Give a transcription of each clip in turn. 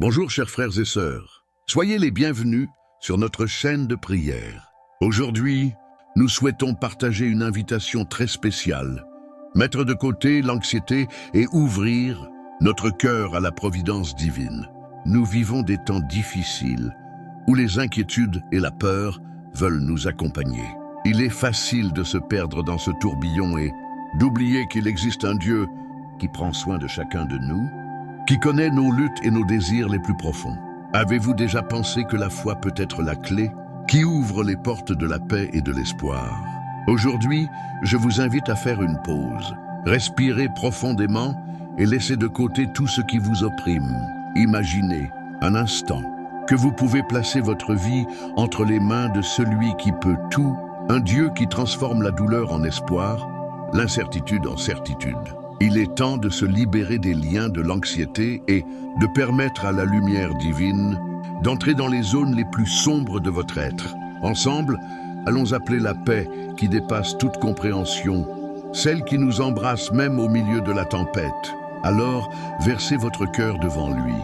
Bonjour chers frères et sœurs, soyez les bienvenus sur notre chaîne de prière. Aujourd'hui, nous souhaitons partager une invitation très spéciale, mettre de côté l'anxiété et ouvrir notre cœur à la providence divine. Nous vivons des temps difficiles où les inquiétudes et la peur veulent nous accompagner. Il est facile de se perdre dans ce tourbillon et d'oublier qu'il existe un Dieu qui prend soin de chacun de nous, qui connaît nos luttes et nos désirs les plus profonds. Avez-vous déjà pensé que la foi peut être la clé qui ouvre les portes de la paix et de l'espoir? Aujourd'hui, je vous invite à faire une pause, respirer profondément et laisser de côté tout ce qui vous opprime. Imaginez un instant que vous pouvez placer votre vie entre les mains de celui qui peut tout, un Dieu qui transforme la douleur en espoir, l'incertitude en certitude. Il est temps de se libérer des liens de l'anxiété et de permettre à la lumière divine d'entrer dans les zones les plus sombres de votre être. Ensemble, allons appeler la paix qui dépasse toute compréhension, celle qui nous embrasse même au milieu de la tempête. Alors, versez votre cœur devant lui.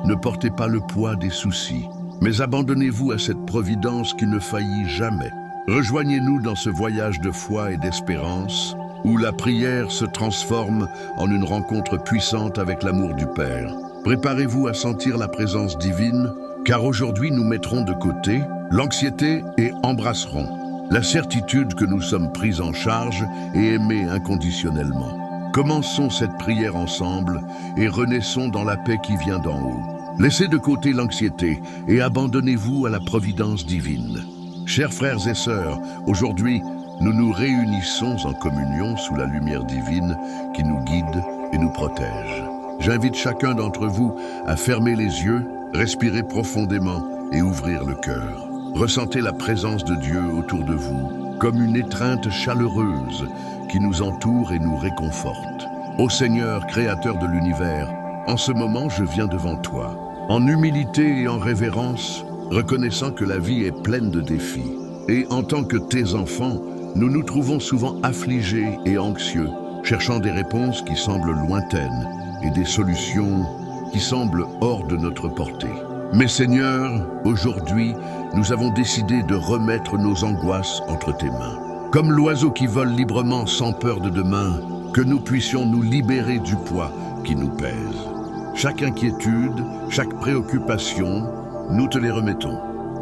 Ne portez pas le poids des soucis, mais abandonnez-vous à cette providence qui ne faillit jamais. Rejoignez-nous dans ce voyage de foi et d'espérance, où la prière se transforme en une rencontre puissante avec l'amour du Père. Préparez-vous à sentir la présence divine, car aujourd'hui nous mettrons de côté l'anxiété et embrasserons la certitude que nous sommes pris en charge et aimés inconditionnellement. Commençons cette prière ensemble et renaissons dans la paix qui vient d'en haut. Laissez de côté l'anxiété et abandonnez-vous à la providence divine. Chers frères et sœurs, aujourd'hui, nous nous réunissons en communion sous la lumière divine qui nous guide et nous protège. J'invite chacun d'entre vous à fermer les yeux, respirer profondément et ouvrir le cœur. Ressentez la présence de Dieu autour de vous, comme une étreinte chaleureuse qui nous entoure et nous réconforte. Ô Seigneur, Créateur de l'univers, en ce moment je viens devant toi, en humilité et en révérence, reconnaissant que la vie est pleine de défis. Et en tant que tes enfants, nous nous trouvons souvent affligés et anxieux, cherchant des réponses qui semblent lointaines et des solutions qui semblent hors de notre portée. Mais Seigneur, aujourd'hui, nous avons décidé de remettre nos angoisses entre tes mains. Comme l'oiseau qui vole librement sans peur de demain, que nous puissions nous libérer du poids qui nous pèse. Chaque inquiétude, chaque préoccupation, nous te les remettons.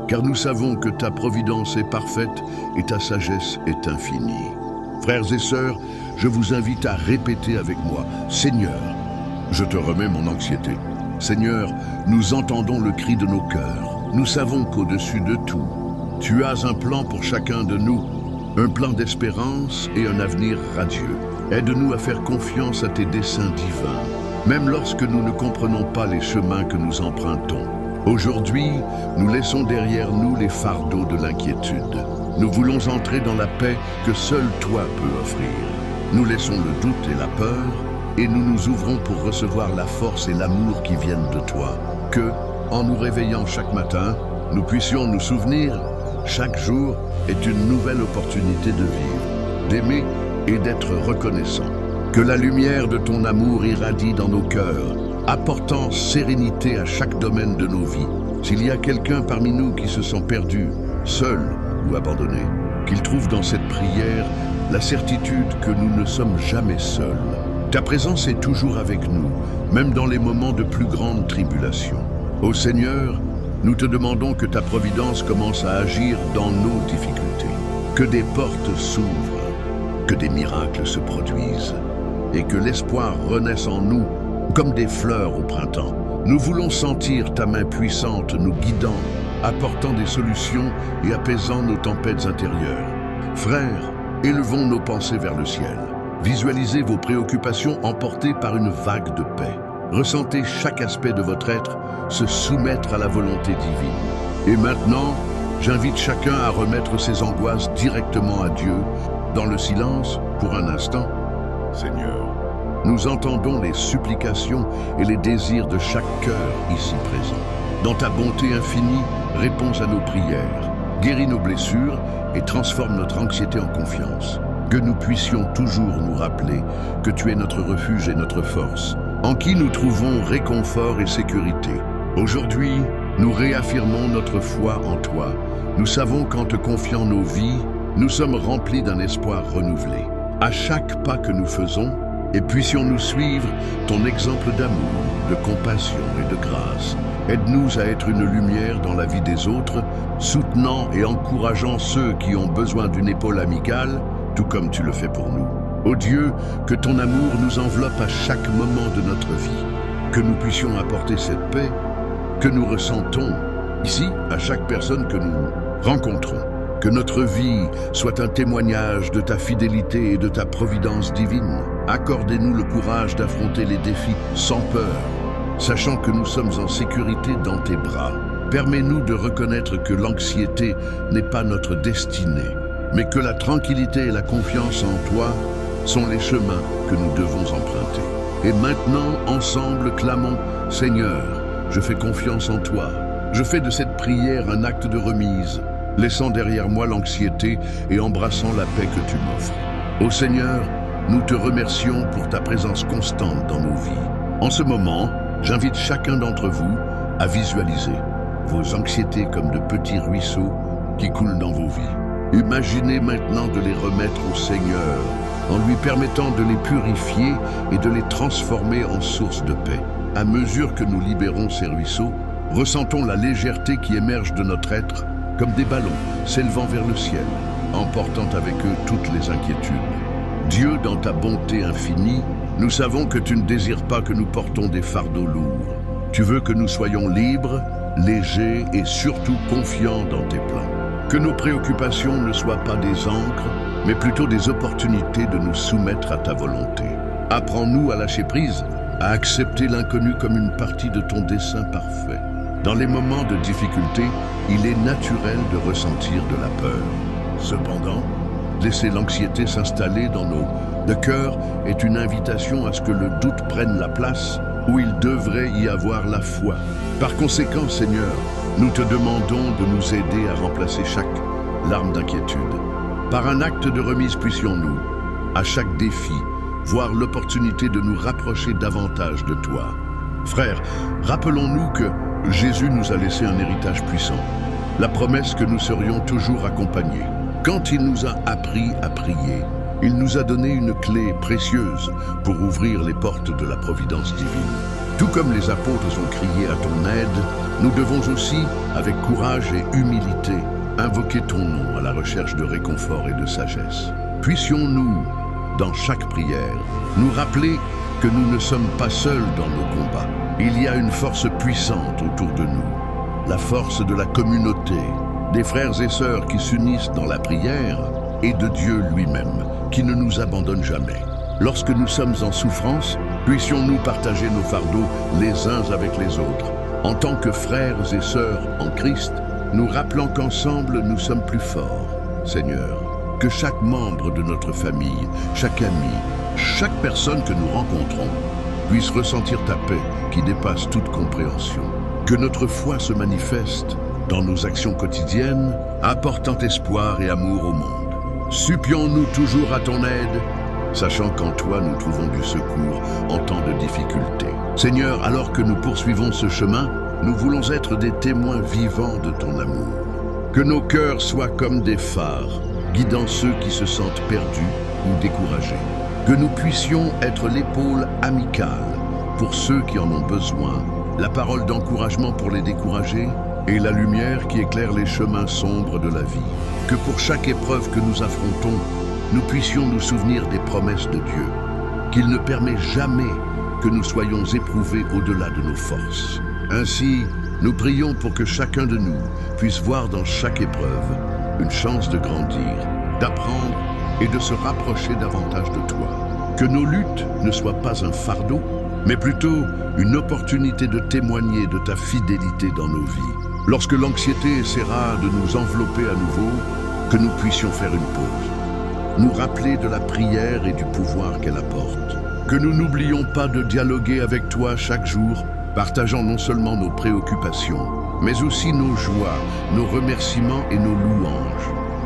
Car nous savons que ta providence est parfaite et ta sagesse est infinie. Frères et sœurs, je vous invite à répéter avec moi, Seigneur, je te remets mon anxiété. Seigneur, nous entendons le cri de nos cœurs. Nous savons qu'au-dessus de tout, tu as un plan pour chacun de nous, un plan d'espérance et un avenir radieux. Aide-nous à faire confiance à tes desseins divins, même lorsque nous ne comprenons pas les chemins que nous empruntons. Aujourd'hui, nous laissons derrière nous les fardeaux de l'inquiétude. Nous voulons entrer dans la paix que seul toi peux offrir. Nous laissons le doute et la peur, et nous nous ouvrons pour recevoir la force et l'amour qui viennent de toi. Que, en nous réveillant chaque matin, nous puissions nous souvenir, chaque jour est une nouvelle opportunité de vivre, d'aimer et d'être reconnaissant. Que la lumière de ton amour irradie dans nos cœurs, apportant sérénité à chaque domaine de nos vies. S'il y a quelqu'un parmi nous qui se sent perdu, seul ou abandonné, qu'il trouve dans cette prière la certitude que nous ne sommes jamais seuls. Ta présence est toujours avec nous, même dans les moments de plus grande tribulation. Ô Seigneur, nous te demandons que ta providence commence à agir dans nos difficultés, que des portes s'ouvrent, que des miracles se produisent, et que l'espoir renaisse en nous comme des fleurs au printemps. Nous voulons sentir ta main puissante nous guidant, apportant des solutions et apaisant nos tempêtes intérieures. Frères, élevons nos pensées vers le ciel. Visualisez vos préoccupations emportées par une vague de paix. Ressentez chaque aspect de votre être se soumettre à la volonté divine. Et maintenant, j'invite chacun à remettre ses angoisses directement à Dieu, dans le silence, pour un instant. Seigneur, nous entendons les supplications et les désirs de chaque cœur ici présent. Dans ta bonté infinie, réponds à nos prières, guéris nos blessures et transforme notre anxiété en confiance. Que nous puissions toujours nous rappeler que tu es notre refuge et notre force, en qui nous trouvons réconfort et sécurité. Aujourd'hui, nous réaffirmons notre foi en toi. Nous savons qu'en te confiant nos vies, nous sommes remplis d'un espoir renouvelé. À chaque pas que nous faisons, et puissions-nous suivre ton exemple d'amour, de compassion et de grâce. Aide-nous à être une lumière dans la vie des autres, soutenant et encourageant ceux qui ont besoin d'une épaule amicale, tout comme tu le fais pour nous. Ô Dieu, que ton amour nous enveloppe à chaque moment de notre vie, que nous puissions apporter cette paix que nous ressentons ici à chaque personne que nous rencontrons. Que notre vie soit un témoignage de ta fidélité et de ta providence divine. Accordez-nous le courage d'affronter les défis sans peur, sachant que nous sommes en sécurité dans tes bras. Permets-nous de reconnaître que l'anxiété n'est pas notre destinée, mais que la tranquillité et la confiance en toi sont les chemins que nous devons emprunter. Et maintenant, ensemble, clamons, Seigneur, je fais confiance en toi. Je fais de cette prière un acte de remise, laissant derrière moi l'anxiété et embrassant la paix que tu m'offres. Ô Seigneur, nous te remercions pour ta présence constante dans nos vies. En ce moment, j'invite chacun d'entre vous à visualiser vos anxiétés comme de petits ruisseaux qui coulent dans vos vies. Imaginez maintenant de les remettre au Seigneur, en lui permettant de les purifier et de les transformer en source de paix. À mesure que nous libérons ces ruisseaux, ressentons la légèreté qui émerge de notre être, comme des ballons s'élevant vers le ciel, emportant avec eux toutes les inquiétudes. Dieu, dans ta bonté infinie, nous savons que tu ne désires pas que nous portons des fardeaux lourds. Tu veux que nous soyons libres, légers et surtout confiants dans tes plans. Que nos préoccupations ne soient pas des ancres, mais plutôt des opportunités de nous soumettre à ta volonté. Apprends-nous à lâcher prise, à accepter l'inconnu comme une partie de ton dessein parfait. Dans les moments de difficulté, il est naturel de ressentir de la peur. Cependant, laisser l'anxiété s'installer dans nos cœurs est une invitation à ce que le doute prenne la place où il devrait y avoir la foi. Par conséquent, Seigneur, nous te demandons de nous aider à remplacer chaque larme d'inquiétude. Par un acte de remise, puissions-nous, à chaque défi, voir l'opportunité de nous rapprocher davantage de toi. Frères, rappelons-nous que Jésus nous a laissé un héritage puissant, la promesse que nous serions toujours accompagnés. Quand il nous a appris à prier, il nous a donné une clé précieuse pour ouvrir les portes de la providence divine. Tout comme les apôtres ont crié à ton aide, nous devons aussi, avec courage et humilité, invoquer ton nom à la recherche de réconfort et de sagesse. Puissions-nous, dans chaque prière, nous rappeler que nous ne sommes pas seuls dans nos combats. Il y a une force puissante autour de nous, la force de la communauté, des frères et sœurs qui s'unissent dans la prière et de Dieu lui-même, qui ne nous abandonne jamais. Lorsque nous sommes en souffrance, puissions-nous partager nos fardeaux les uns avec les autres. En tant que frères et sœurs en Christ, nous rappelant qu'ensemble nous sommes plus forts. Seigneur, que chaque membre de notre famille, chaque ami, chaque personne que nous rencontrons puisse ressentir ta paix qui dépasse toute compréhension. Que notre foi se manifeste dans nos actions quotidiennes, apportant espoir et amour au monde. Supplions-nous toujours à ton aide, sachant qu'en toi nous trouvons du secours en temps de difficulté. Seigneur, alors que nous poursuivons ce chemin, nous voulons être des témoins vivants de ton amour. Que nos cœurs soient comme des phares, guidant ceux qui se sentent perdus ou découragés. Que nous puissions être l'épaule amicale pour ceux qui en ont besoin, la parole d'encouragement pour les découragés et la lumière qui éclaire les chemins sombres de la vie. Que pour chaque épreuve que nous affrontons, nous puissions nous souvenir des promesses de Dieu, qu'il ne permet jamais que nous soyons éprouvés au-delà de nos forces. Ainsi, nous prions pour que chacun de nous puisse voir dans chaque épreuve une chance de grandir, d'apprendre et de se rapprocher davantage de toi. Que nos luttes ne soient pas un fardeau, mais plutôt une opportunité de témoigner de ta fidélité dans nos vies. Lorsque l'anxiété essaiera de nous envelopper à nouveau, que nous puissions faire une pause, nous rappeler de la prière et du pouvoir qu'elle apporte. Que nous n'oublions pas de dialoguer avec toi chaque jour, partageant non seulement nos préoccupations, mais aussi nos joies, nos remerciements et nos louanges.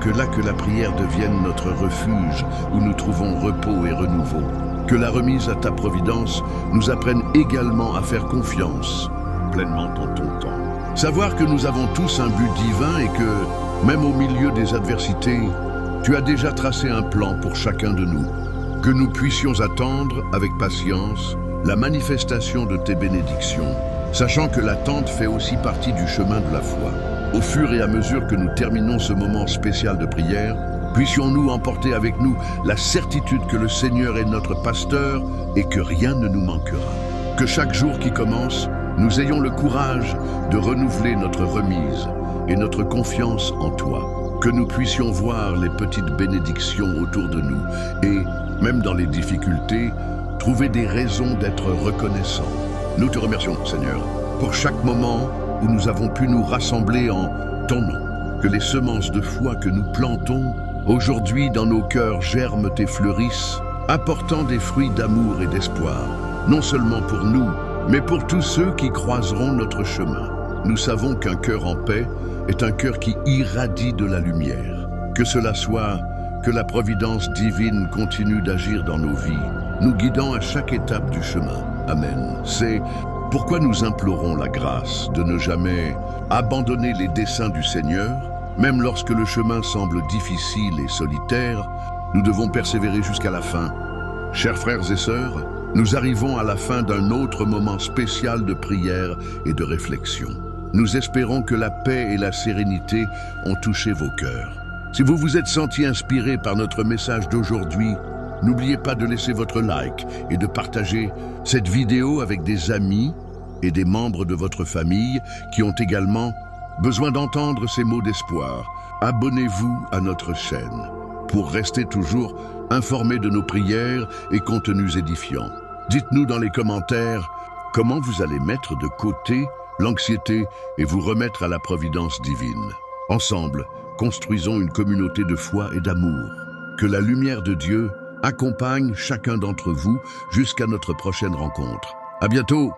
Que la prière devienne notre refuge où nous trouvons repos et renouveau. Que la remise à ta providence nous apprenne également à faire confiance pleinement en ton temps. Savoir que nous avons tous un but divin et que, même au milieu des adversités, tu as déjà tracé un plan pour chacun de nous. Que nous puissions attendre avec patience la manifestation de tes bénédictions, sachant que l'attente fait aussi partie du chemin de la foi. Au fur et à mesure que nous terminons ce moment spécial de prière, puissions-nous emporter avec nous la certitude que le Seigneur est notre pasteur et que rien ne nous manquera. Que chaque jour qui commence, nous ayons le courage de renouveler notre remise et notre confiance en toi. Que nous puissions voir les petites bénédictions autour de nous et, même dans les difficultés, trouver des raisons d'être reconnaissants. Nous te remercions, Seigneur, pour chaque moment où nous avons pu nous rassembler en ton nom. Que les semences de foi que nous plantons aujourd'hui dans nos cœurs germent et fleurissent, apportant des fruits d'amour et d'espoir, non seulement pour nous, mais pour tous ceux qui croiseront notre chemin. Nous savons qu'un cœur en paix est un cœur qui irradie de la lumière. Que cela soit que la providence divine continue d'agir dans nos vies, nous guidant à chaque étape du chemin. Amen. C'est pourquoi nous implorons la grâce de ne jamais abandonner les desseins du Seigneur, même lorsque le chemin semble difficile et solitaire. Nous devons persévérer jusqu'à la fin. Chers frères et sœurs, nous arrivons à la fin d'un autre moment spécial de prière et de réflexion. Nous espérons que la paix et la sérénité ont touché vos cœurs. Si vous vous êtes senti inspiré par notre message d'aujourd'hui, n'oubliez pas de laisser votre like et de partager cette vidéo avec des amis et des membres de votre famille qui ont également besoin d'entendre ces mots d'espoir. Abonnez-vous à notre chaîne pour rester toujours informés de nos prières et contenus édifiants. Dites-nous dans les commentaires comment vous allez mettre de côté l'anxiété et vous remettre à la providence divine. Ensemble, construisons une communauté de foi et d'amour. Que la lumière de Dieu accompagne chacun d'entre vous jusqu'à notre prochaine rencontre. À bientôt!